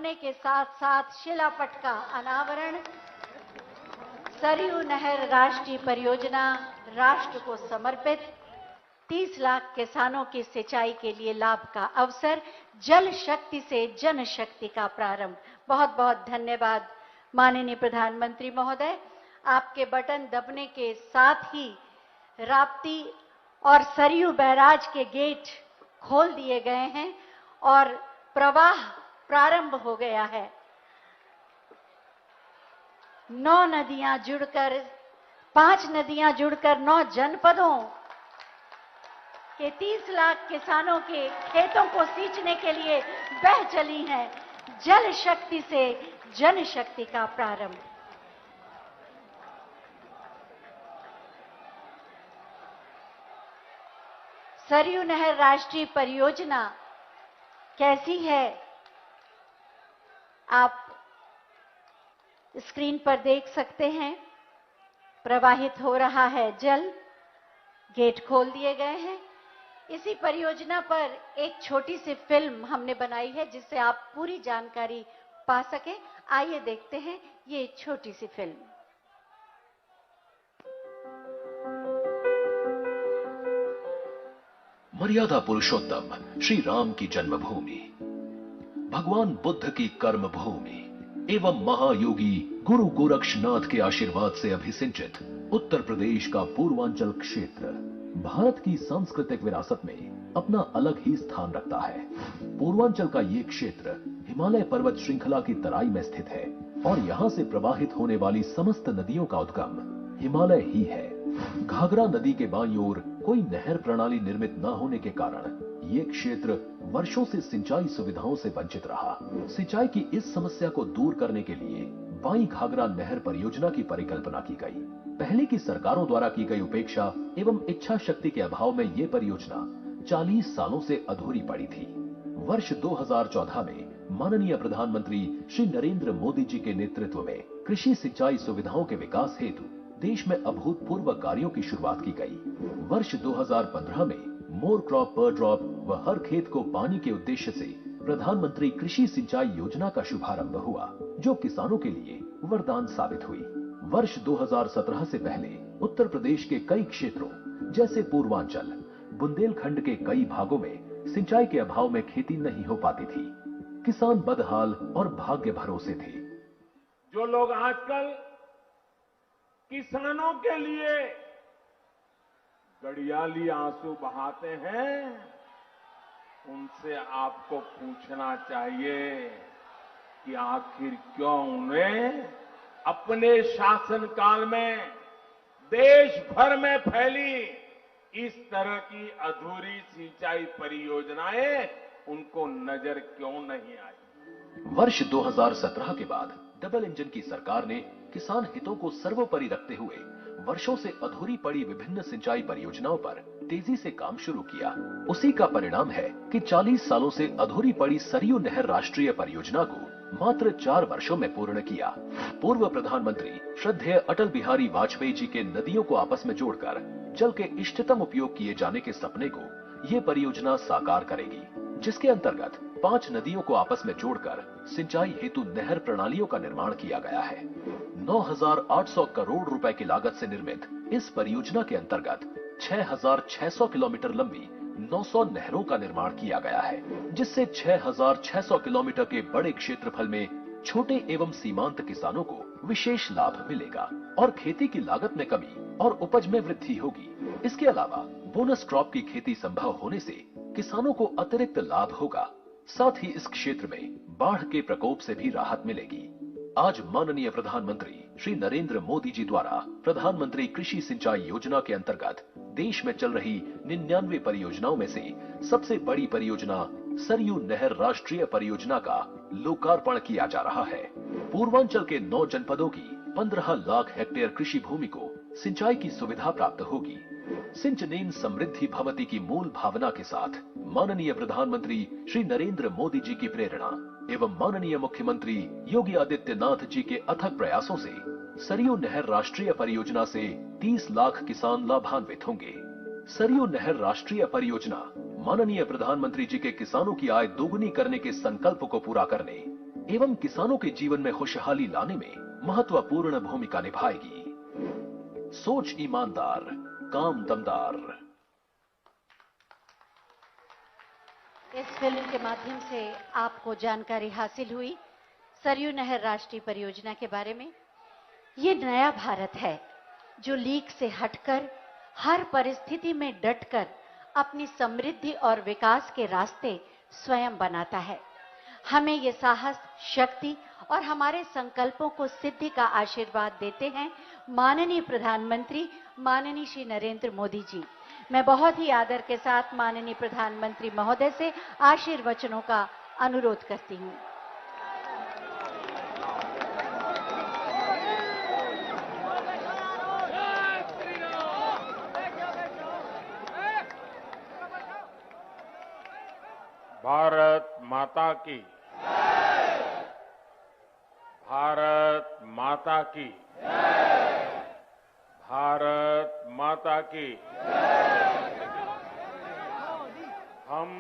करने के साथ साथ शिलापट का अनावरण। सरयू नहर राष्ट्रीय परियोजना राष्ट्र को समर्पित, 30 लाख किसानों की सिंचाई के लिए लाभ का अवसर, जल शक्ति से जन शक्ति का प्रारंभ। बहुत बहुत धन्यवाद माननीय प्रधानमंत्री महोदय। आपके बटन दबने के साथ ही राप्ती और सरयू बैराज के गेट खोल दिए गए हैं और प्रवाह प्रारंभ हो गया है। 9 नदियां जुड़कर 5 नदियां जुड़कर 9 जनपदों के 30 लाख किसानों के खेतों को सींचने के लिए बह चली हैं। जल शक्ति से जन शक्ति का प्रारंभ। सरयू नहर राष्ट्रीय परियोजना कैसी है, आप स्क्रीन पर देख सकते हैं। प्रवाहित हो रहा है जल, गेट खोल दिए गए हैं। इसी परियोजना पर एक छोटी सी फिल्म हमने बनाई है जिससे आप पूरी जानकारी पा सकें। आइए देखते हैं ये छोटी सी फिल्म। मर्यादा पुरुषोत्तम श्री राम की जन्मभूमि, भगवान बुद्ध की कर्म भूमि एवं महायोगी गुरु गोरक्षनाथ के आशीर्वाद से अभिसिंचित उत्तर प्रदेश का पूर्वांचल क्षेत्र भारत की सांस्कृतिक विरासत में अपना अलग ही स्थान रखता है। पूर्वांचल का ये क्षेत्र हिमालय पर्वत श्रृंखला की तराई में स्थित है और यहाँ से प्रवाहित होने वाली समस्त नदियों का उद्गम हिमालय ही है। घाघरा नदी के बाईं ओर कोई नहर प्रणाली निर्मित न होने के कारण ये क्षेत्र वर्षों से सिंचाई सुविधाओं से वंचित रहा। सिंचाई की इस समस्या को दूर करने के लिए बाई घाघरा नहर परियोजना की परिकल्पना की गई। पहले की सरकारों द्वारा की गई उपेक्षा एवं इच्छा शक्ति के अभाव में ये परियोजना 40 सालों से अधूरी पड़ी थी। वर्ष 2014 में माननीय प्रधानमंत्री श्री नरेंद्र मोदी जी के नेतृत्व में कृषि सिंचाई सुविधाओं के विकास हेतु देश में अभूतपूर्व कार्यों की शुरुआत की गई। वर्ष 2015 में मोर क्रॉप पर ड्रॉप व हर खेत को पानी के उद्देश्य से प्रधानमंत्री कृषि सिंचाई योजना का शुभारंभ हुआ, जो किसानों के लिए वरदान साबित हुई। वर्ष 2017 से पहले उत्तर प्रदेश के कई क्षेत्रों जैसे पूर्वांचल, बुंदेलखंड के कई भागों में सिंचाई के अभाव में खेती नहीं हो पाती थी। किसान बदहाल और भाग्य भरोसे थे। जो लोग आजकल किसानों के लिए गड़ियाली आंसू बहाते हैं, उनसे आपको पूछना चाहिए कि आखिर क्यों उन्हें अपने शासनकाल में देश भर में फैली इस तरह की अधूरी सिंचाई परियोजनाएं उनको नजर क्यों नहीं आई। वर्ष 2017 के बाद डबल इंजन की सरकार ने किसान हितों को सर्वोपरि रखते हुए वर्षों से अधूरी पड़ी विभिन्न सिंचाई परियोजनाओं पर तेजी से काम शुरू किया। उसी का परिणाम है कि 40 सालों से अधूरी पड़ी सरयू नहर राष्ट्रीय परियोजना को मात्र 4 वर्षों में पूर्ण किया। पूर्व प्रधानमंत्री श्रद्धेय अटल बिहारी वाजपेयी जी के नदियों को आपस में जोड़कर जल के इष्टतम उपयोग किए जाने के सपने को ये परियोजना साकार करेगी, जिसके अंतर्गत 5 नदियों को आपस में जोड़कर सिंचाई हेतु नहर प्रणालियों का निर्माण किया गया है। 9,800 करोड़ रुपए की लागत से निर्मित इस परियोजना के अंतर्गत 6,600 किलोमीटर लंबी 900 नहरों का निर्माण किया गया है, जिससे 6,600 किलोमीटर के बड़े क्षेत्रफल में छोटे एवं सीमांत किसानों को विशेष लाभ मिलेगा और खेती की लागत में कमी और उपज में वृद्धि होगी। इसके अलावा बोनस क्रॉप की खेती संभव होने से किसानों को अतिरिक्त लाभ होगा। साथ ही इस क्षेत्र में बाढ़ के प्रकोप से भी राहत मिलेगी। आज माननीय प्रधानमंत्री श्री नरेंद्र मोदी जी द्वारा प्रधानमंत्री कृषि सिंचाई योजना के अंतर्गत देश में चल रही 99 परियोजनाओं में से सबसे बड़ी परियोजना सरयू नहर राष्ट्रीय परियोजना का लोकार्पण किया जा रहा है। पूर्वांचल के 9 जनपदों की 15 लाख हेक्टेयर कृषि भूमि को सिंचाई की सुविधा प्राप्त होगी। सिंचनेन समृद्धि भवति की मूल भावना के साथ माननीय प्रधानमंत्री श्री नरेंद्र मोदी जी की प्रेरणा एवं माननीय मुख्यमंत्री योगी आदित्यनाथ जी के अथक प्रयासों से सरयू नहर राष्ट्रीय परियोजना से 30 लाख किसान लाभान्वित होंगे। सरयू नहर राष्ट्रीय परियोजना माननीय प्रधानमंत्री जी के किसानों की आय दोगुनी करने के संकल्प को पूरा करने, एवं किसानों के जीवन में खुशहाली लाने में महत्वपूर्ण भूमिका निभाएगी। सोच ईमानदार, काम दमदार। इस फिल्म के माध्यम से आपको जानकारी हासिल हुई सरयू नहर राष्ट्रीय परियोजना के बारे में। ये नया भारत है जो लीक से हटकर हर परिस्थिति में डटकर अपनी समृद्धि और विकास के रास्ते स्वयं बनाता है। हमें ये साहस, शक्ति और हमारे संकल्पों को सिद्धि का आशीर्वाद देते हैं माननीय प्रधानमंत्री माननीय श्री नरेंद्र मोदी जी। मैं बहुत ही आदर के साथ माननीय प्रधानमंत्री महोदय से आशीर्वचनों का अनुरोध करती हूं। भारत माता की, भारत माता की, भारत माता की। हम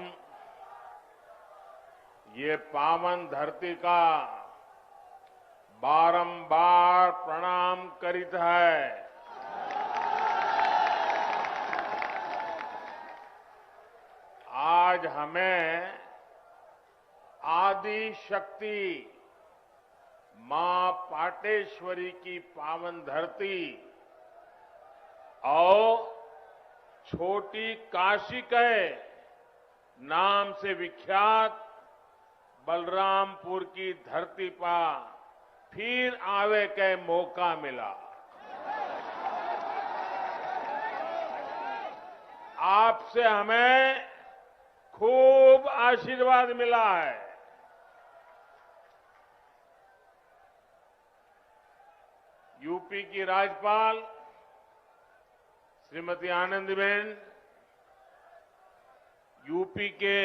ये पावन धरती का बारंबार प्रणाम करित है। आज हमें आदि शक्ति मां पाटेश्वरी की पावन धरती और छोटी काशी के नाम से विख्यात बलरामपुर की धरती पर फिर आवे के मौका मिला। आपसे हमें खूब आशीर्वाद मिला है। यूपी की राज्यपाल श्रीमती आनंदीबेन, यूपी के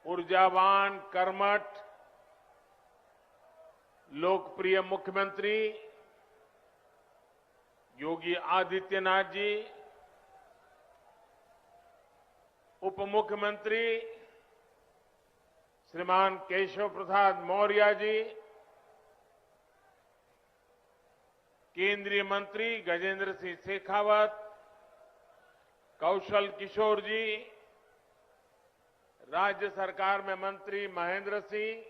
ऊर्जावान, कर्मठ, लोकप्रिय मुख्यमंत्री योगी आदित्यनाथ जी, उप मुख्यमंत्री श्रीमान केशव प्रसाद मौर्य जी, केंद्रीय मंत्री गजेंद्र सिंह शेखावत, कौशल किशोर जी, राज्य सरकार में मंत्री महेंद्र सिंह,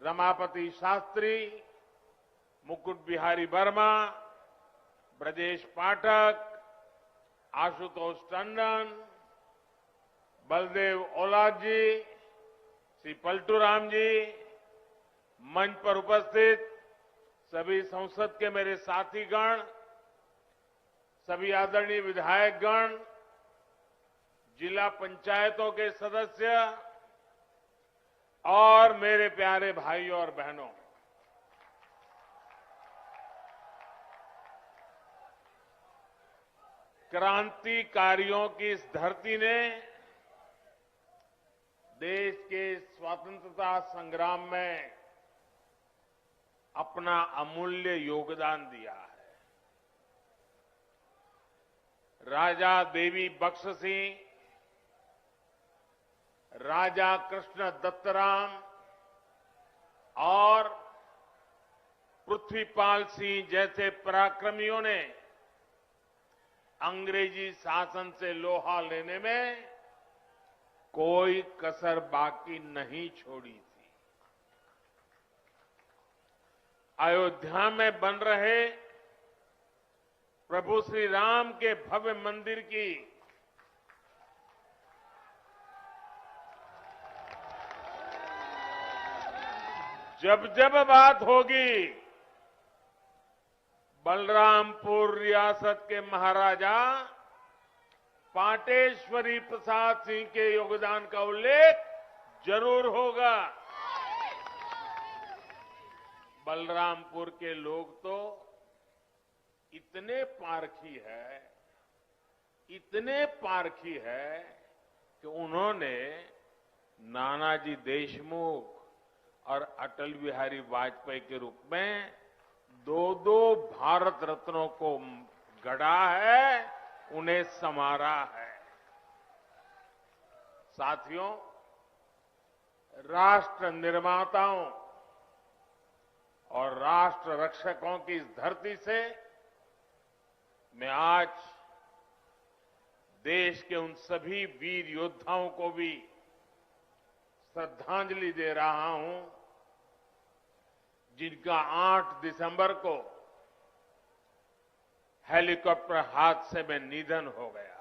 रमापति शास्त्री, मुकुट बिहारी वर्मा, ब्रजेश पाठक, आशुतोष टंडन, बलदेव ओलाद जी, श्री पलटूराम जी, मंच पर उपस्थित सभी संसद के मेरे साथीगण, सभी आदरणीय विधायकगण, जिला पंचायतों के सदस्य और मेरे प्यारे भाइयों और बहनों, क्रांतिकारियों की इस धरती ने देश के स्वतंत्रता संग्राम में अपना अमूल्य योगदान दिया है। राजा देवी बख्श सिंह, राजा कृष्ण दत्तराम और पृथ्वीपाल सिंह जैसे पराक्रमियों ने अंग्रेजी शासन से लोहा लेने में कोई कसर बाकी नहीं छोड़ी थी। अयोध्या में बन रहे प्रभु श्री राम के भव्य मंदिर की जब जब बात होगी, बलरामपुर रियासत के महाराजा पाटेश्वरी प्रसाद सिंह के योगदान का उल्लेख जरूर होगा। बलरामपुर के लोग तो इतने पारखी है कि उन्होंने नानाजी देशमुख और अटल बिहारी वाजपेयी के रूप में दो भारत रत्नों को गढ़ा है, उन्हें संवारा है। साथियों, राष्ट्र निर्माताओं और राष्ट्र रक्षकों की इस धरती से मैं आज देश के उन सभी वीर योद्धाओं को भी श्रद्धांजलि दे रहा हूं जिनका 8 दिसंबर को हेलीकॉप्टर हादसे में निधन हो गया।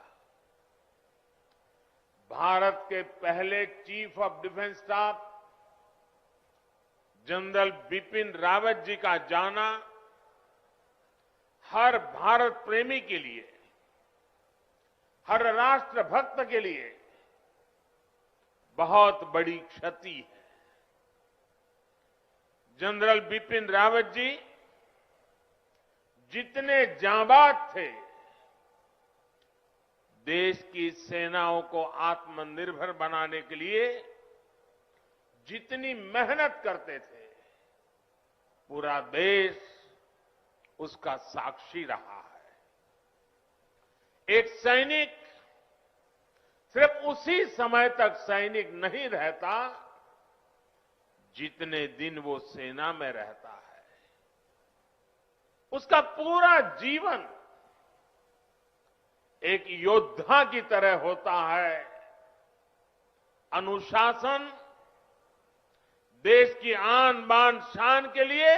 भारत के पहले chief of defence staff general Bipin Rawat ji का जाना हर भारत प्रेमी के लिए, हर राष्ट्र भक्त के लिए बहुत बड़ी क्षति है। जनरल बिपिन रावत जी जितने जांबाज थे, देश की सेनाओं को आत्मनिर्भर बनाने के लिए जितनी मेहनत करते थे, पूरा देश उसका साक्षी रहा है। एक सैनिक सिर्फ उसी समय तक सैनिक नहीं रहता जितने दिन वो सेना में रहता है। उसका पूरा जीवन एक योद्धा की तरह होता है। अनुशासन, देश की आन बान शान के लिए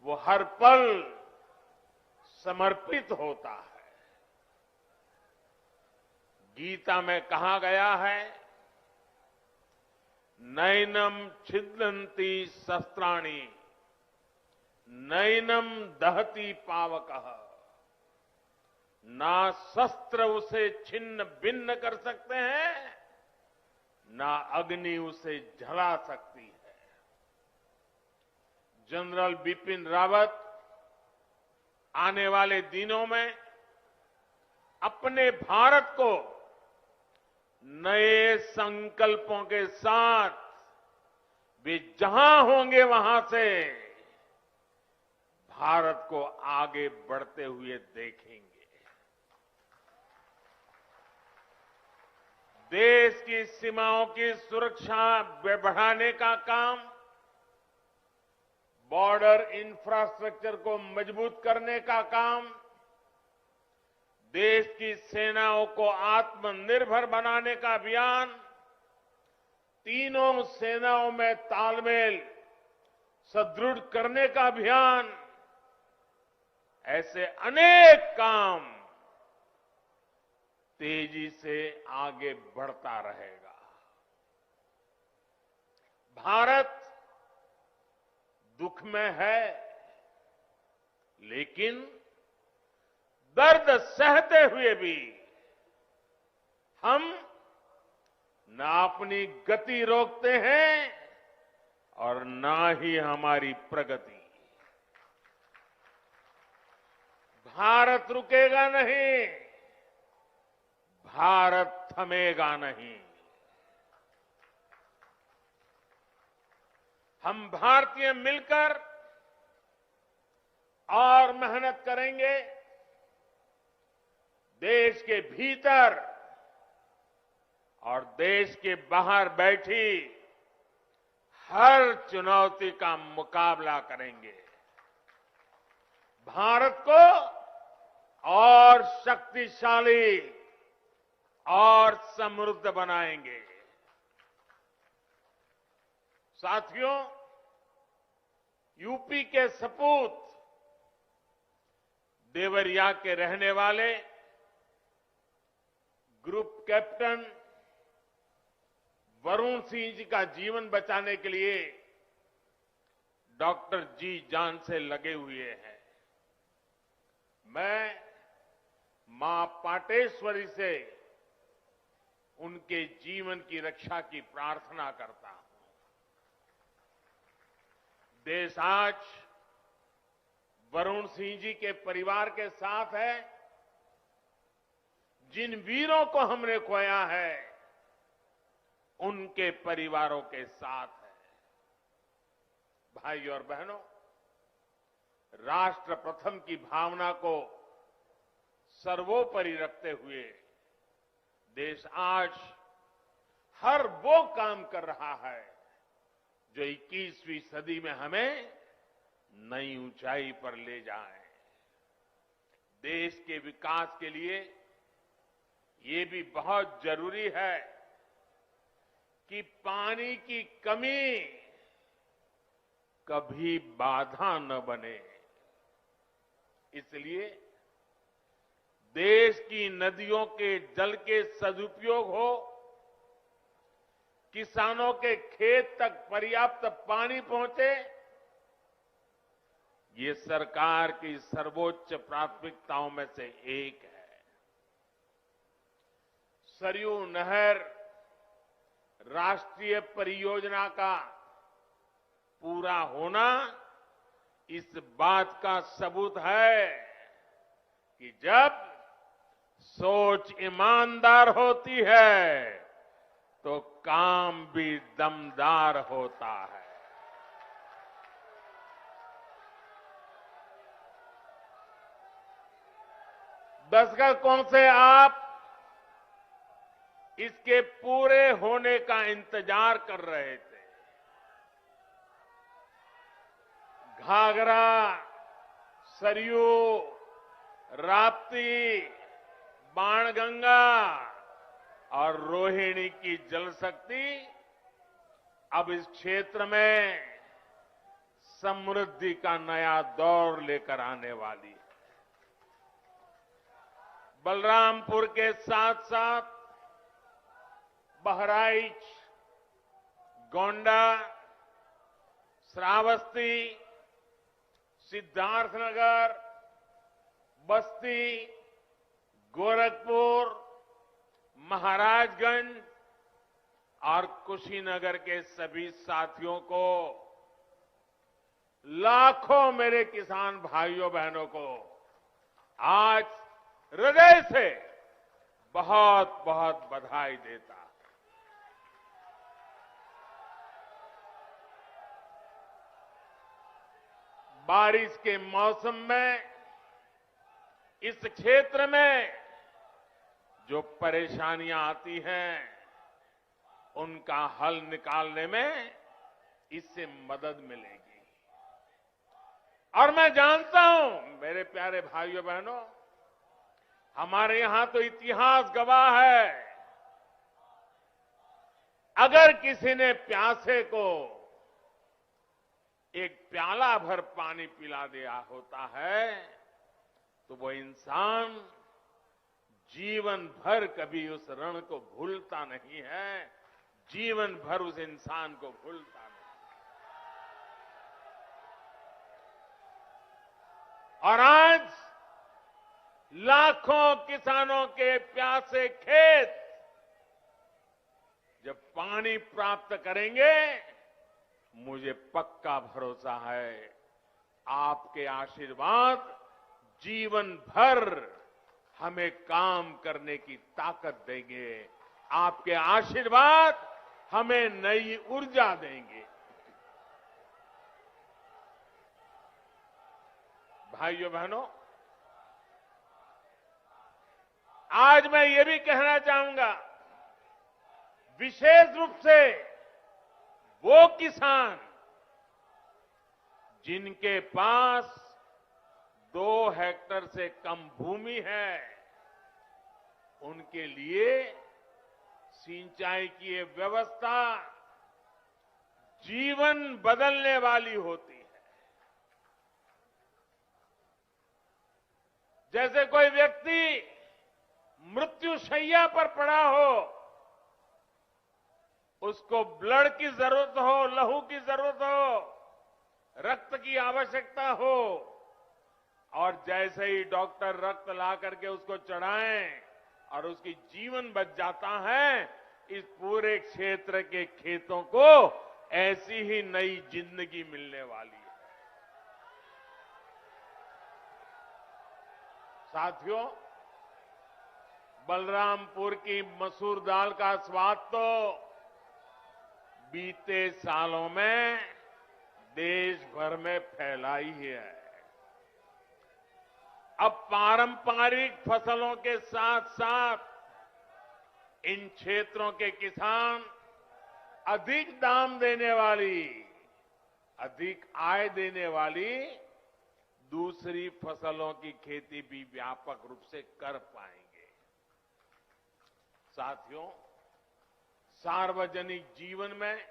वो हर पल समर्पित होता है। गीता में कहा गया है, नैनम छिदन्ति शस्त्राणि नैनम दहति पावकः, ना शस्त्र उसे छिन्न भिन्न कर सकते हैं, ना अग्नि उसे जला सकती है। जनरल बिपिन रावत आने वाले दिनों में अपने भारत को नए संकल्पों के साथ वे जहां होंगे वहां से भारत को आगे बढ़ते हुए देखेंगे। देश की सीमाओं की सुरक्षा बढ़ाने का काम, बॉर्डर इंफ्रास्ट्रक्चर को मजबूत करने का काम, देश की सेनाओं को आत्मनिर्भर बनाने का अभियान, तीनों सेनाओं में तालमेल सुदृढ़ करने का अभियान, ऐसे अनेक काम तेजी से आगे बढ़ता रहेगा। भारत दुख में है, लेकिन दर्द सहते हुए भी हम ना अपनी गति रोकते हैं और ना ही हमारी प्रगति। भारत रुकेगा नहीं, भारत थमेगा नहीं। हम भारतीय मिलकर और मेहनत करेंगे। देश के भीतर और देश के बाहर बैठी हर चुनौती का मुकाबला करेंगे। भारत को और शक्तिशाली और समृद्ध बनाएंगे। साथियों, यूपी के सपूत देवरिया के रहने वाले ग्रुप कैप्टन वरुण सिंह जी का जीवन बचाने के लिए डॉक्टर जी जान से लगे हुए हैं। मैं मां पाटेश्वरी से उनके जीवन की रक्षा की प्रार्थना करता हूं। देश आज वरुण सिंह जी के परिवार के साथ है। जिन वीरों को हमने खोया है, उनके परिवारों के साथ है। भाई और बहनों, राष्ट्र प्रथम की भावना को सर्वोपरि रखते हुए देश आज हर वो काम कर रहा है जो 21वीं सदी में हमें नई ऊंचाई पर ले जाए। देश के विकास के लिए ये भी बहुत जरूरी है कि पानी की कमी कभी बाधा न बने। इसलिए देश की नदियों के जल के सदुपयोग हो, किसानों के खेत तक पर्याप्त पानी पहुंचे, ये सरकार की सर्वोच्च प्राथमिकताओं में से एक है। सरयू नहर राष्ट्रीय परियोजना का पूरा होना इस बात का सबूत है कि जब सोच ईमानदार होती है तो काम भी दमदार होता है। दशकों से आप इसके पूरे होने का इंतजार कर रहे थे। घाघरा, सरयू, राप्ती, बाणगंगा और रोहिणी की जल शक्ति अब इस क्षेत्र में समृद्धि का नया दौर लेकर आने वाली है। बलरामपुर के साथ साथ बहराइच, गोंडा, श्रावस्ती, सिद्धार्थनगर, बस्ती, गोरखपुर, महाराजगंज और कुशीनगर के सभी साथियों को, लाखों मेरे किसान भाइयों बहनों को आज हृदय से बहुत बहुत बधाई देता। बारिश के मौसम में इस क्षेत्र में जो परेशानियां आती हैं उनका हल निकालने में इससे मदद मिलेगी। और मैं जानता हूं मेरे प्यारे भाइयों बहनों, हमारे यहां तो इतिहास गवाह है, अगर किसी ने प्यासे को एक प्याला भर पानी पिला दिया होता है तो वो इंसान जीवन भर कभी उस ऋण को भूलता नहीं है, जीवन भर उस इंसान को भूलता नहीं। और आज लाखों किसानों के प्यासे खेत जब पानी प्राप्त करेंगे, मुझे पक्का भरोसा है आपके आशीर्वाद जीवन भर हमें काम करने की ताकत देंगे। आपके आशीर्वाद हमें नई ऊर्जा देंगे। भाइयों बहनों, आज मैं ये भी कहना चाहूंगा, विशेष रूप से वो किसान जिनके पास 2 हेक्टेयर से कम भूमि है, उनके लिए सिंचाई की ये व्यवस्था जीवन बदलने वाली होती है। जैसे कोई व्यक्ति मृत्युशैया पर पड़ा हो, उसको ब्लड की जरूरत हो, लहू की जरूरत हो, रक्त की आवश्यकता हो, और जैसे ही डॉक्टर रक्त ला करके उसको चढ़ाएं और उसकी जीवन बच जाता है, इस पूरे क्षेत्र के खेतों को ऐसी ही नई जिंदगी मिलने वाली है। साथियों, बलरामपुर की मसूर दाल का स्वाद तो बीते सालों में देश भर में फैला ही है। अब पारंपरिक फसलों के साथ साथ इन क्षेत्रों के किसान अधिक दाम देने वाली, अधिक आय देने वाली दूसरी फसलों की खेती भी व्यापक रूप से कर पाएंगे। साथियों, सार्वजनिक जीवन में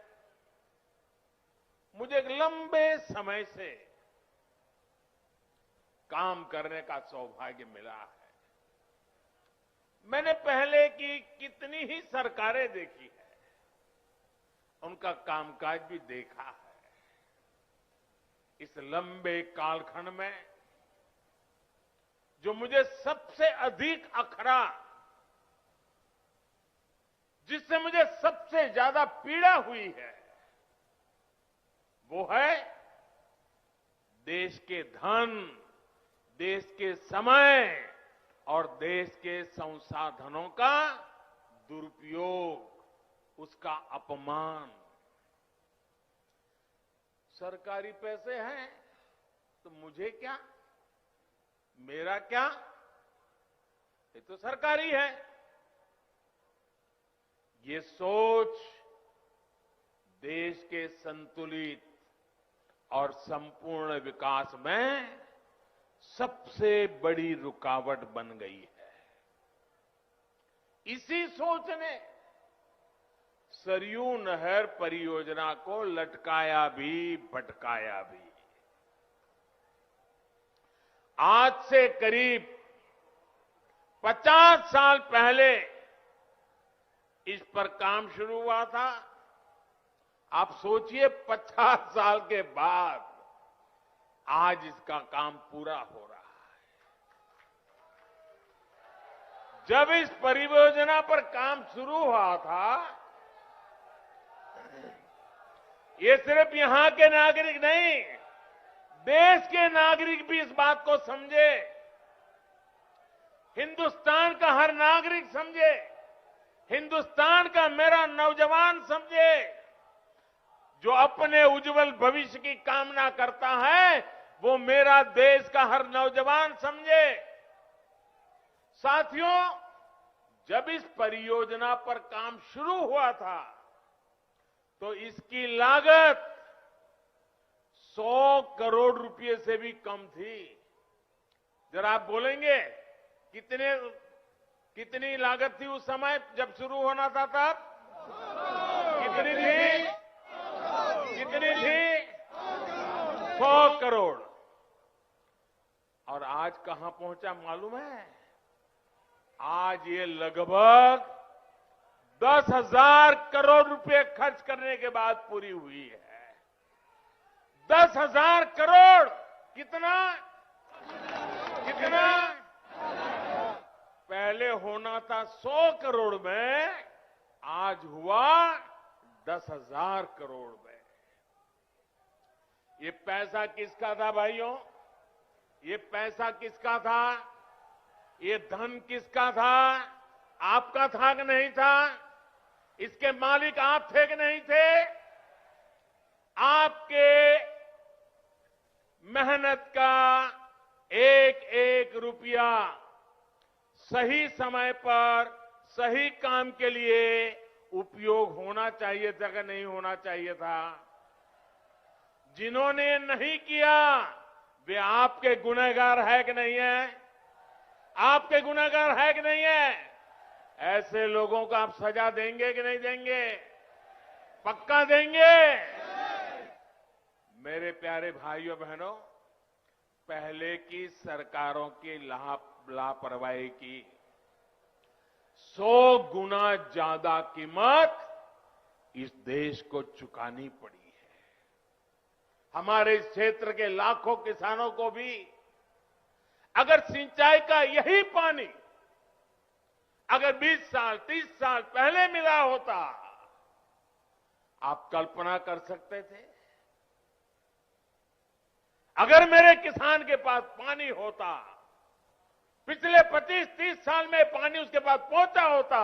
मुझे एक लंबे समय से काम करने का सौभाग्य मिला है। मैंने पहले की कितनी ही सरकारें देखी है, उनका कामकाज भी देखा है। इस लंबे कालखंड में जो मुझे सबसे अधिक अखरा, जिससे मुझे सबसे ज्यादा पीड़ा हुई है, वो है देश के धन, देश के समय और देश के संसाधनों का दुरुपयोग, उसका अपमान। सरकारी पैसे हैं तो मुझे क्या, मेरा क्या, ये तो सरकारी है। ये सोच देश के संतुलित और संपूर्ण विकास में सबसे बड़ी रुकावट बन गई है। इसी सोच ने सरयू नहर परियोजना को लटकाया भी, भटकाया भी। आज से करीब 50 साल पहले इस पर काम शुरू हुआ था। आप सोचिए 50 साल के बाद आज इसका काम पूरा हो रहा है। जब इस परियोजना पर काम शुरू हुआ था, ये सिर्फ यहां के नागरिक नहीं, देश के नागरिक भी इस बात को समझे, हिंदुस्तान का हर नागरिक समझे, हिंदुस्तान का मेरा नौजवान समझे, जो अपने उज्जवल भविष्य की कामना करता है, वो मेरा देश का हर नौजवान समझे। साथियों, जब इस परियोजना पर काम शुरू हुआ था तो इसकी लागत 100 करोड़ रुपए से भी कम थी। जरा आप बोलेंगे कितनी लागत थी उस समय जब शुरू होना था तब? कितनी थी? कितनी थी? 100 करोड़। और आज कहां पहुंचा मालूम है? आज ये लगभग 10,000 करोड़ रुपए खर्च करने के बाद पूरी हुई है। 10,000 करोड़ कितना? कितना? पहले होना था 100 करोड़ में, आज हुआ 10,000 करोड़ में। ये पैसा किसका था भाइयों? ये पैसा किसका था? ये धन किसका था? आपका था कि नहीं था? इसके मालिक आप थे कि नहीं थे? आपके मेहनत का एक एक रुपया सही समय पर सही काम के लिए उपयोग होना चाहिए था कि नहीं होना चाहिए था? जिन्होंने नहीं किया वे आपके गुनहगार है कि नहीं है? आपके गुनहगार है कि नहीं है? ऐसे लोगों को आप सजा देंगे कि नहीं देंगे? पक्का देंगे? मेरे प्यारे भाइयों बहनों, पहले की सरकारों की लापरवाही की 100 गुना ज्यादा कीमत इस देश को चुकानी पड़ी है। हमारे इस क्षेत्र के लाखों किसानों को भी अगर सिंचाई का यही पानी अगर 20 साल 30 साल पहले मिला होता, आप कल्पना कर सकते थे? अगर मेरे किसान के पास पानी होता, पिछले 25-30 साल में पानी उसके पास पहुंचा होता,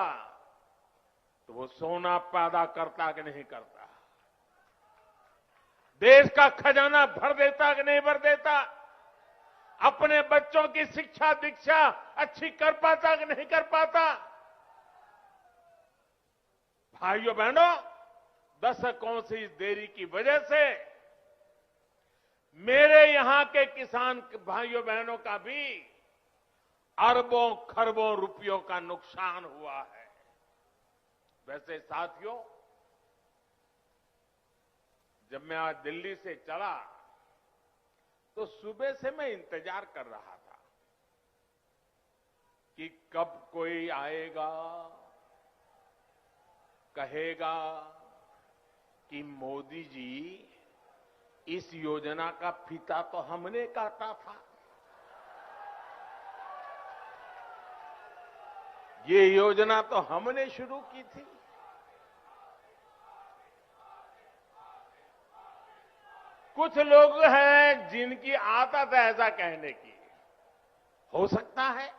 तो वो सोना पैदा करता कि नहीं करता? देश का खजाना भर देता कि नहीं भर देता? अपने बच्चों की शिक्षा दीक्षा अच्छी कर पाता कि नहीं कर पाता? भाइयों बहनों, दशकों से इस देरी की वजह से मेरे यहां के किसान भाइयों बहनों का भी अरबों खरबों रुपयों का नुकसान हुआ है। वैसे साथियों, जब मैं आज दिल्ली से चला तो सुबह से मैं इंतजार कर रहा था कि कब कोई आएगा, कहेगा कि मोदी जी, इस योजना का फीता तो हमने काटा था, ये योजना तो हमने शुरू की थी। कुछ लोग हैं जिनकी आदत है ऐसा कहने की। हो सकता है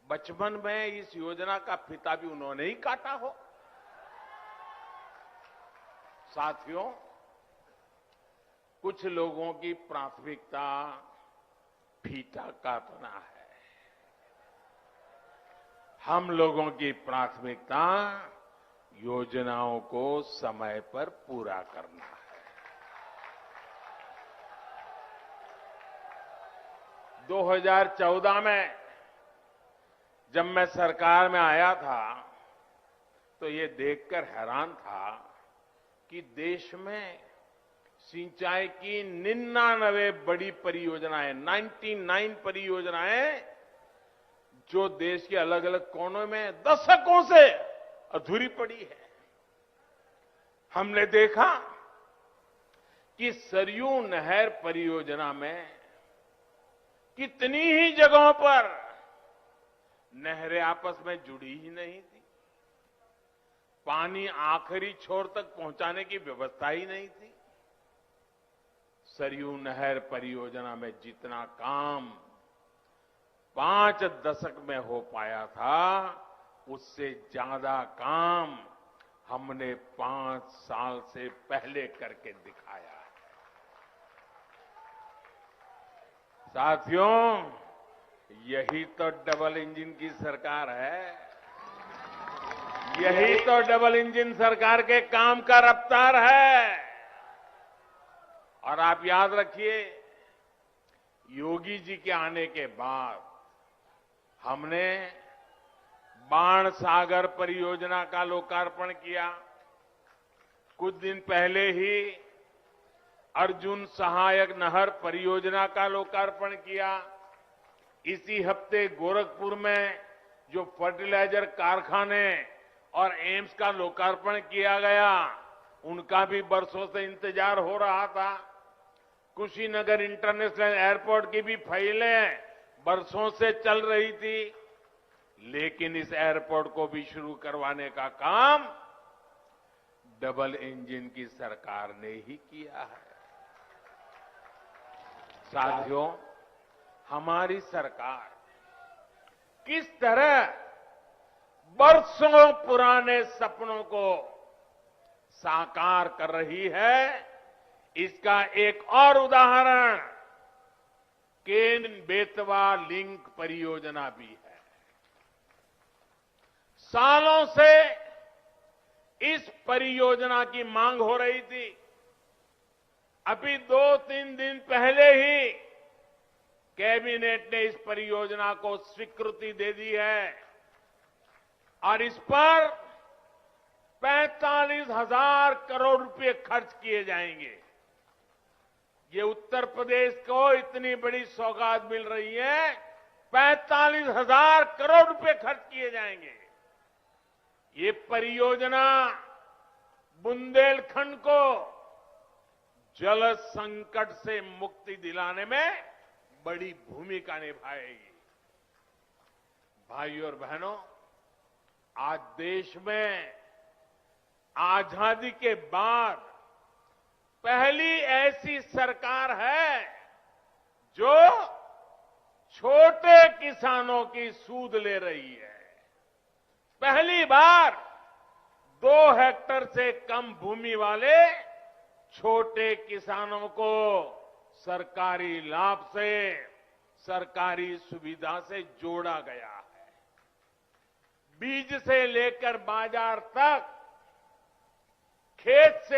बचपन में इस योजना का फीता भी उन्होंने ही काटा हो। साथियों, कुछ लोगों की प्राथमिकता फीता काटना है, हम लोगों की प्राथमिकता योजनाओं को समय पर पूरा करना है। 2014 में जब मैं सरकार में आया था तो ये देखकर हैरान था कि देश में सिंचाई की 99 बड़ी परियोजनाएं, 99 परियोजनाएं जो देश के अलग अलग कोनों में दशकों से अधूरी पड़ी है। हमने देखा कि सरयू नहर परियोजना में कितनी ही जगहों पर नहरें आपस में जुड़ी ही नहीं थी, पानी आखिरी छोर तक पहुंचाने की व्यवस्था ही नहीं थी। सरयू नहर परियोजना में जितना काम 5 दशक में हो पाया था, उससे ज्यादा काम हमने 5 साल से पहले करके दिखाया है। साथियों, यही तो डबल इंजन की सरकार है, यही तो डबल इंजन सरकार के काम का रफ्तार है। और आप याद रखिए, योगी जी के आने के बाद हमने बाण सागर परियोजना का लोकार्पण किया। कुछ दिन पहले ही अर्जुन सहायक नहर परियोजना का लोकार्पण किया। इसी हफ्ते गोरखपुर में जो फर्टिलाइजर कारखाने और एम्स का लोकार्पण किया गया, उनका भी बरसों से इंतजार हो रहा था। कुशीनगर इंटरनेशनल एयरपोर्ट की भी फाइलें बरसों से चल रही थी, लेकिन इस एयरपोर्ट को भी शुरू करवाने का काम डबल इंजन की सरकार ने ही किया है। साथियों, हमारी सरकार किस तरह बरसों पुराने सपनों को साकार कर रही है, इसका एक और उदाहरण केन बेतवा लिंक परियोजना भी है। सालों से इस परियोजना की मांग हो रही थी। अभी 2-3 दिन पहले ही कैबिनेट ने इस परियोजना को स्वीकृति दे दी है और इस पर 45,000 करोड़ रुपए खर्च किए जाएंगे। ये उत्तर प्रदेश को इतनी बड़ी सौगात मिल रही है, 45,000 करोड़ रुपए खर्च किए जाएंगे। ये परियोजना बुंदेलखंड को जल संकट से मुक्ति दिलाने में बड़ी भूमिका निभाएगी। भाइयों और बहनों, आज देश में आजादी के बाद पहली ऐसी सरकार है जो छोटे किसानों की सूद ले रही है। पहली बार 2 हेक्टेयर से कम भूमि वाले छोटे किसानों को सरकारी लाभ से, सरकारी सुविधा से जोड़ा गया है। बीज से लेकर बाजार तक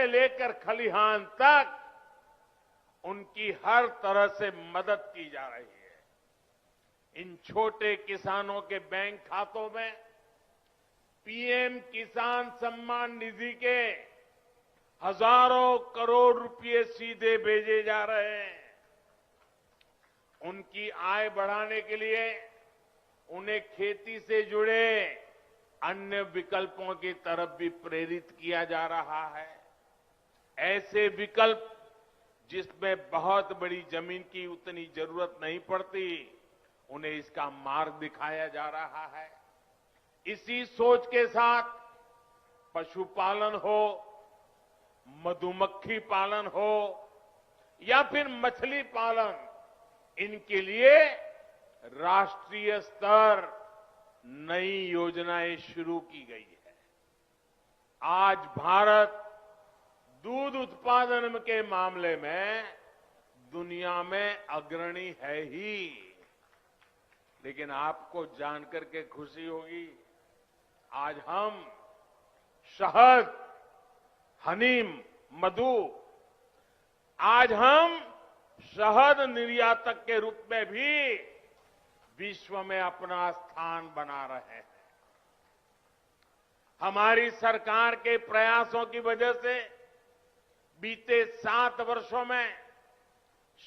से लेकर खलिहान तक उनकी हर तरह से मदद की जा रही है। इन छोटे किसानों के बैंक खातों में पीएम किसान सम्मान निधि के हजारों करोड़ रुपए सीधे भेजे जा रहे हैं। उनकी आय बढ़ाने के लिए उन्हें खेती से जुड़े अन्य विकल्पों की तरफ भी प्रेरित किया जा रहा है। ऐसे विकल्प जिसमें बहुत बड़ी जमीन की उतनी जरूरत नहीं पड़ती, उन्हें इसका मार्ग दिखाया जा रहा है। इसी सोच के साथ पशुपालन हो, मधुमक्खी पालन हो या फिर मछली पालन, इनके लिए राष्ट्रीय स्तर नई योजनाएं शुरू की गई है। आज भारत दूध उत्पादन के मामले में दुनिया में अग्रणी है ही, लेकिन आपको जानकर के खुशी होगी, आज हम शहद, हनी, मधु, आज हम शहद निर्यातक के रूप में भी विश्व में अपना स्थान बना रहे हैं। हमारी सरकार के प्रयासों की वजह से बीते 7 वर्षों में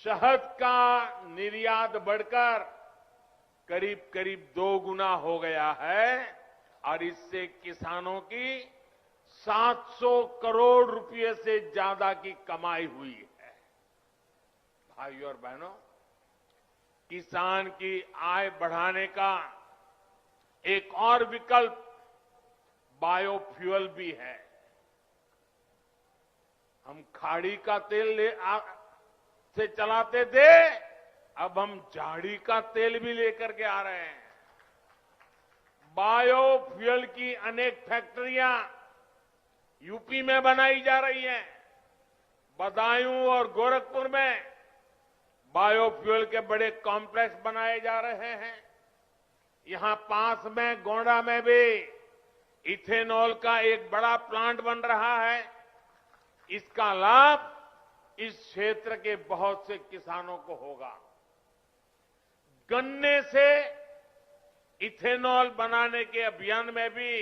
शहद का निर्यात बढ़कर करीब करीब 2 गुना हो गया है और इससे किसानों की 700 करोड़ रुपए से ज्यादा की कमाई हुई है। भाइयों और बहनों, किसान की आय बढ़ाने का एक और विकल्प बायोफ्यूल भी है। हम खाड़ी का तेल से चलाते थे, अब हम झाड़ी का तेल भी लेकर के आ रहे हैं। बायोफ्यूल की अनेक फैक्ट्रियां यूपी में बनाई जा रही हैं। बदायूं और गोरखपुर में बायोफ्यूल के बड़े कॉम्प्लेक्स बनाए जा रहे हैं। यहां पास में गोंडा में भी इथेनॉल का एक बड़ा प्लांट बन रहा है। इसका लाभ इस क्षेत्र के बहुत से किसानों को होगा। गन्ने से इथेनॉल बनाने के अभियान में भी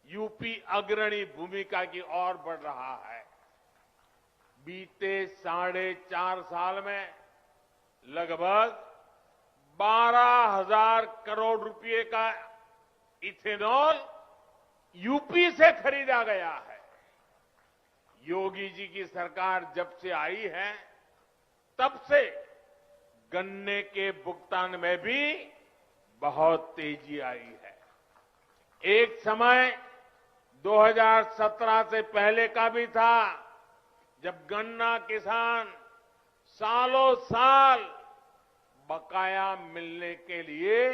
यूपी अग्रणी भूमिका की ओर बढ़ रहा है। बीते 4.5 साल में लगभग 12,000 करोड़ रुपए का इथेनॉल यूपी से खरीदा गया है। योगी जी की सरकार जब से आई है, तब से गन्ने के भुगतान में भी बहुत तेजी आई है। एक समय 2017 से पहले का भी था, जब गन्ना किसान सालों साल बकाया मिलने के लिए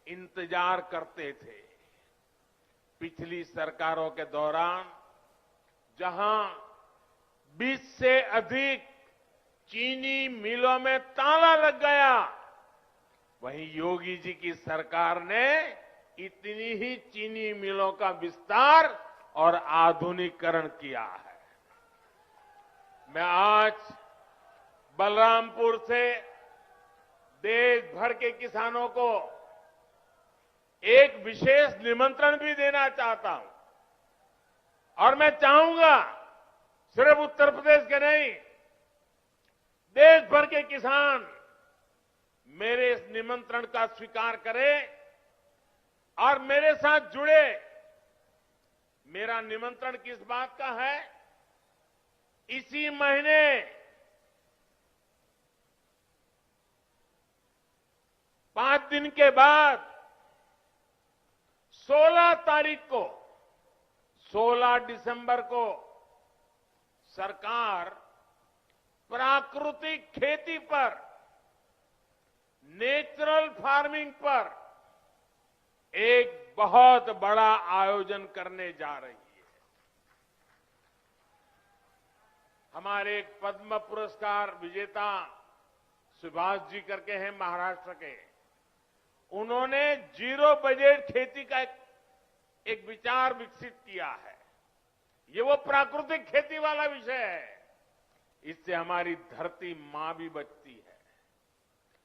इंतजार करते थे। पिछली सरकारों के दौरान जहां 20 से अधिक चीनी मिलों में ताला लग गया, वहीं योगी जी की सरकार ने इतनी ही चीनी मिलों का विस्तार और आधुनिकीकरण किया है। मैं आज बलरामपुर से देश भर के किसानों को एक विशेष निमंत्रण भी देना चाहता हूं और मैं चाहूंगा सिर्फ उत्तर प्रदेश के नहीं, देश भर के किसान मेरे इस निमंत्रण का स्वीकार करें और मेरे साथ जुड़े। मेरा निमंत्रण किस बात का है? इसी महीने 5 दिन के बाद 16 तारीख को, 16 दिसंबर को सरकार प्राकृतिक खेती पर, नेचुरल फार्मिंग पर एक बहुत बड़ा आयोजन करने जा रही है। हमारे एक पद्म पुरस्कार विजेता सुभाष जी करके हैं महाराष्ट्र के, उन्होंने जीरो बजट खेती का एक विचार विकसित किया है। ये वो प्राकृतिक खेती वाला विषय है। इससे हमारी धरती मां भी बचती है,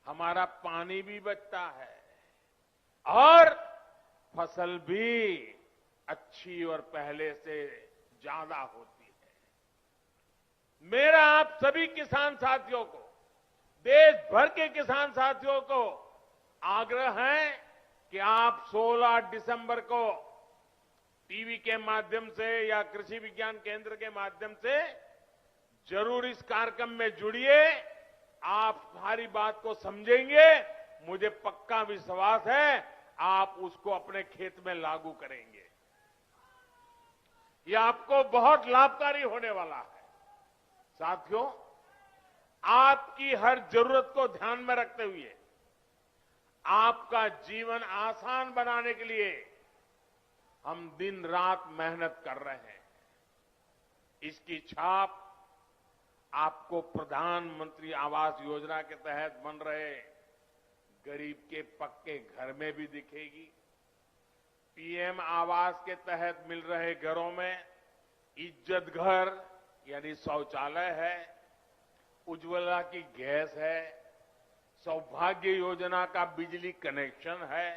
हमारा पानी भी बचता है और फसल भी अच्छी और पहले से ज्यादा होती है। मेरा आप सभी किसान साथियों को, देश भर के किसान साथियों को आग्रह है कि आप 16 दिसंबर को टीवी के माध्यम से या कृषि विज्ञान केंद्र के माध्यम से जरूर इस कार्यक्रम में जुड़िए। आप हमारी बात को समझेंगे, मुझे पक्का विश्वास है आप उसको अपने खेत में लागू करेंगे। यह आपको बहुत लाभकारी होने वाला है। साथियों, आपकी हर जरूरत को ध्यान में रखते हुए आपका जीवन आसान बनाने के लिए हम दिन रात मेहनत कर रहे हैं। इसकी छाप आपको प्रधानमंत्री आवास योजना के तहत बन रहे गरीब के पक्के घर में भी दिखेगी। पीएम आवास के तहत मिल रहे घरों में इज्जत घर यानी शौचालय है, उज्ज्वला की गैस है, सौभाग्य योजना का बिजली कनेक्शन है,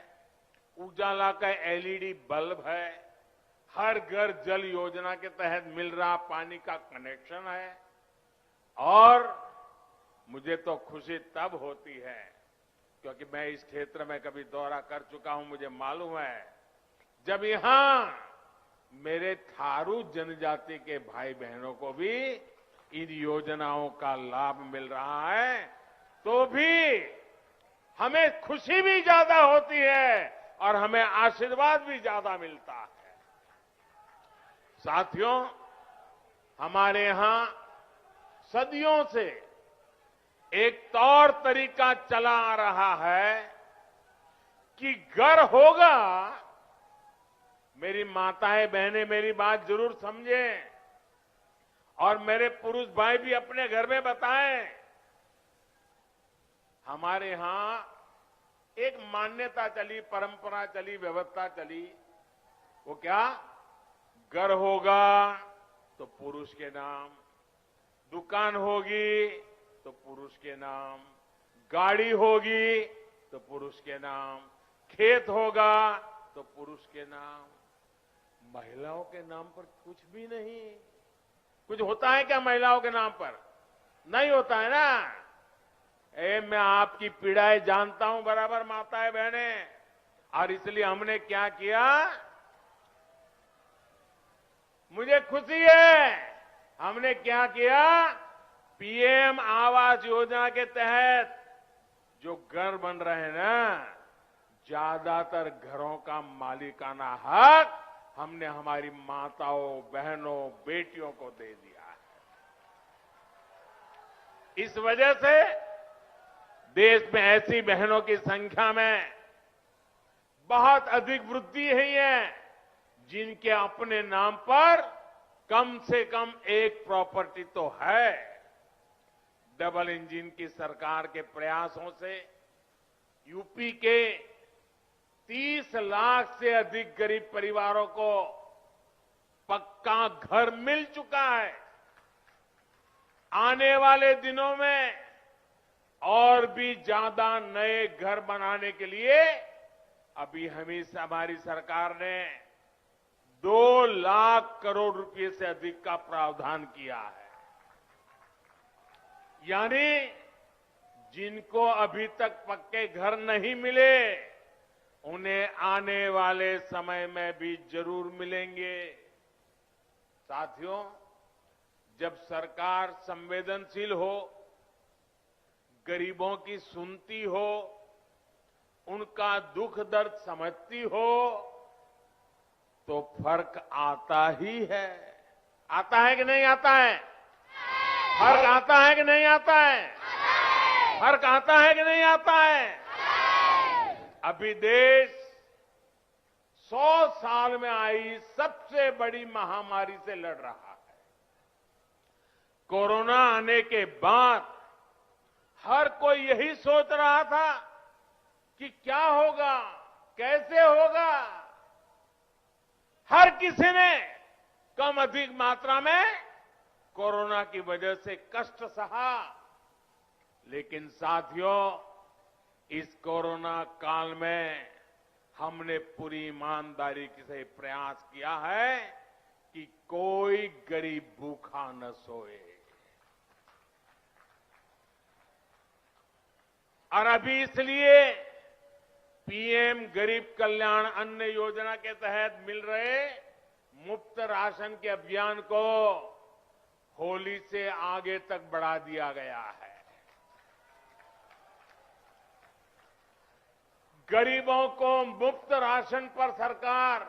उजाला का एलईडी बल्ब है, हर घर जल योजना के तहत मिल रहा पानी का कनेक्शन है। और मुझे तो खुशी तब होती है क्योंकि मैं इस क्षेत्र में कभी दौरा कर चुका हूं, मुझे मालूम है जब यहां मेरे थारू जनजाति के भाई बहनों को भी इन योजनाओं का लाभ मिल रहा है तो भी हमें खुशी भी ज्यादा होती है और हमें आशीर्वाद भी ज्यादा मिलता है। साथियों, हमारे यहां सदियों से एक तौर तरीका चला आ रहा है कि घर होगा, मेरी माताएं बहनें मेरी बात जरूर समझें और मेरे पुरुष भाई भी अपने घर में बताएं। हमारे यहां एक मान्यता चली, परंपरा चली, व्यवस्था चली। वो क्या? घर होगा तो पुरुष के नाम, दुकान होगी तो पुरुष के नाम, गाड़ी होगी तो पुरुष के नाम, खेत होगा तो पुरुष के नाम। महिलाओं के नाम पर कुछ भी नहीं। कुछ होता है क्या महिलाओं के नाम पर? नहीं होता है ना। मैं आपकी पीड़ाएं जानता हूं बराबर माताएं बहनें, और इसलिए हमने क्या किया, मुझे खुशी है हमने क्या किया, पीएम आवास योजना के तहत जो घर बन रहे हैं ना, ज्यादातर घरों का मालिकाना हक हमने हमारी माताओं, बहनों, बेटियों को दे दिया है। इस वजह से देश में ऐसी बहनों की संख्या में बहुत अधिक वृद्धि हुई है जिनके अपने नाम पर कम से कम एक प्रॉपर्टी तो है। डबल इंजन की सरकार के प्रयासों से यूपी के 30 लाख से अधिक गरीब परिवारों को पक्का घर मिल चुका है। आने वाले दिनों में और भी ज्यादा नए घर बनाने के लिए अभी हमारी सरकार ने 2 लाख करोड़ रुपए से अधिक का प्रावधान किया है। यानी जिनको अभी तक पक्के घर नहीं मिले उन्हें आने वाले समय में भी जरूर मिलेंगे। साथियों, जब सरकार संवेदनशील हो, गरीबों की सुनती हो, उनका दुख दर्द समझती हो तो फर्क आता ही है। आता है कि नहीं आता है? फर्क आता है कि नहीं आता है? फर्क आता है कि नहीं आता है? अभी देश 100 साल में आई सबसे बड़ी महामारी से लड़ रहा है। कोरोना आने के बाद हर कोई यही सोच रहा था कि क्या होगा, कैसे होगा। हर किसी ने कम अधिक मात्रा में कोरोना की वजह से कष्ट सहा, लेकिन साथियों इस कोरोना काल में हमने पूरी ईमानदारी से प्रयास किया है कि कोई गरीब भूखा न सोए। और अभी इसलिए पीएम गरीब कल्याण अन्न योजना के तहत मिल रहे मुफ्त राशन के अभियान को होली से आगे तक बढ़ा दिया गया है। गरीबों को मुफ्त राशन पर सरकार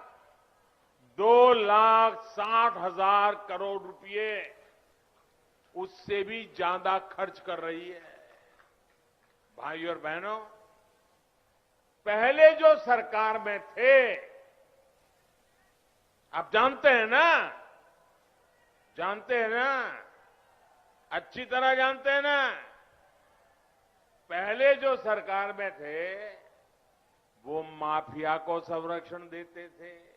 2,60,000 करोड़ रुपए उससे भी ज्यादा खर्च कर रही है। भाइयों और बहनों, पहले जो सरकार में थे, आप जानते हैं ना, अच्छी तरह जानते हैं ना, पहले जो सरकार में थे वो माफिया को संरक्षण देते थे।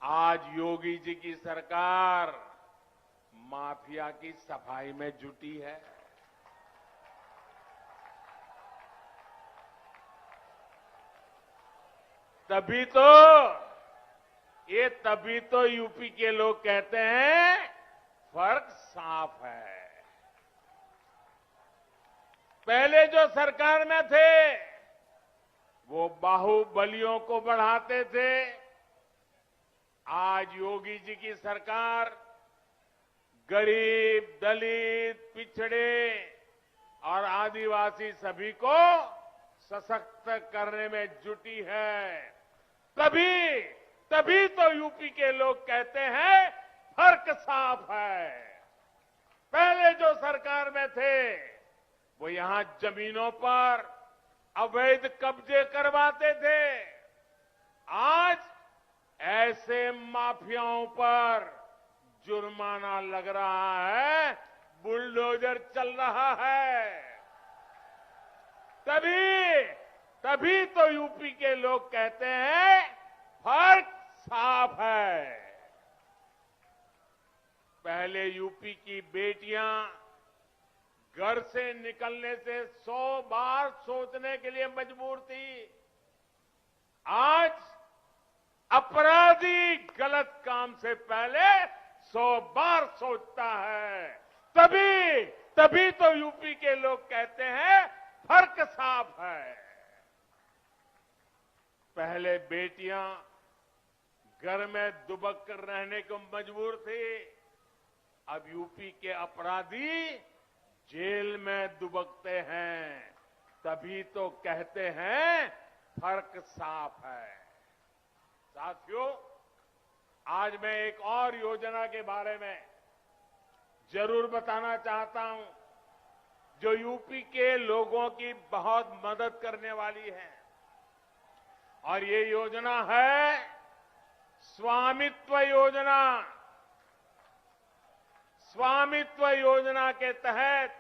आज योगी जी की सरकार माफिया की सफाई में जुटी है। तभी तो यूपी के लोग कहते हैं फर्क साफ है। पहले जो सरकार में थे वो बाहुबलियों को बढ़ाते थे। आज योगी जी की सरकार गरीब, दलित, पिछड़े और आदिवासी सभी को सशक्त करने में जुटी है। तभी तो यूपी के लोग कहते हैं फर्क साफ है। पहले जो सरकार में थे वो यहां जमीनों पर अवैध कब्जे करवाते थे। आज ऐसे माफियाओं पर जुर्माना लग रहा है, बुलडोजर चल रहा है। तभी तो यूपी के लोग कहते हैं फर्क साफ है। पहले यूपी की बेटियां घर से निकलने से 100 बार सोचने के लिए मजबूर थी। आज अपराधी गलत काम से पहले 100 बार सोचता है। तभी तो यूपी के लोग कहते हैं फर्क साफ है। पहले बेटियां घर में दुबक कर रहने को मजबूर थी, अब यूपी के अपराधी जेल में दुबकते हैं। तभी तो कहते हैं फर्क साफ है। साथियों, आज मैं एक और योजना के बारे में जरूर बताना चाहता हूं जो यूपी के लोगों की बहुत मदद करने वाली है, और ये योजना है स्वामित्व योजना। स्वामित्व योजना के तहत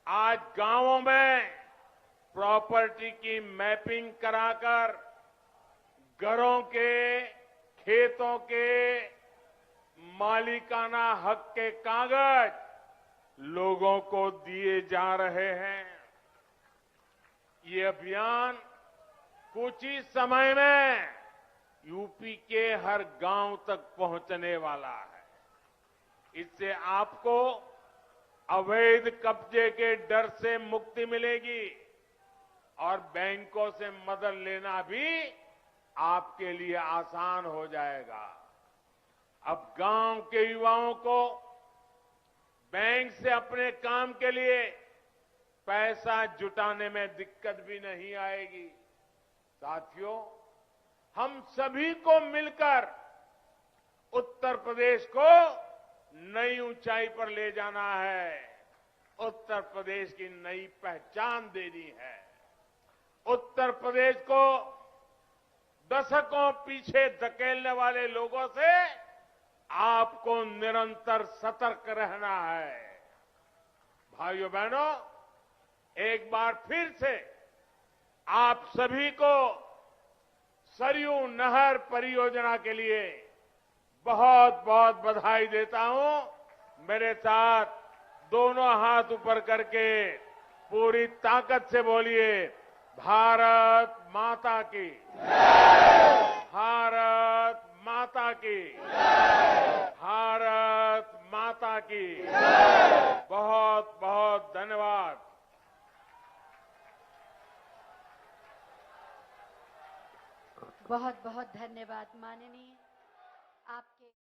आज गांवों में प्रॉपर्टी की मैपिंग कराकर घरों के, खेतों के मालिकाना हक के कागज लोगों को दिए जा रहे हैं। ये अभियान कुछ ही समय में यूपी के हर गांव तक पहुंचने वाला है। इससे आपको अवैध कब्जे के डर से मुक्ति मिलेगी और बैंकों से मदद लेना भी आपके लिए आसान हो जाएगा। अब गांव के युवाओं को बैंक से अपने काम के लिए पैसा जुटाने में दिक्कत भी नहीं आएगी। साथियों, हम सभी को मिलकर उत्तर प्रदेश को नई ऊंचाई पर ले जाना है। उत्तर प्रदेश की नई पहचान देनी है। उत्तर प्रदेश को दशकों पीछे धकेलने वाले लोगों से आपको निरंतर सतर्क रहना है। भाइयों बहनों, एक बार फिर से आप सभी को सरयू नहर परियोजना के लिए बहुत बहुत बधाई देता हूं। मेरे साथ दोनों हाथ ऊपर करके पूरी ताकत से बोलिए, भारत माता की, भारत माता की, भारत माता की। बहुत बहुत धन्यवाद। बहुत बहुत धन्यवाद माननीय आपके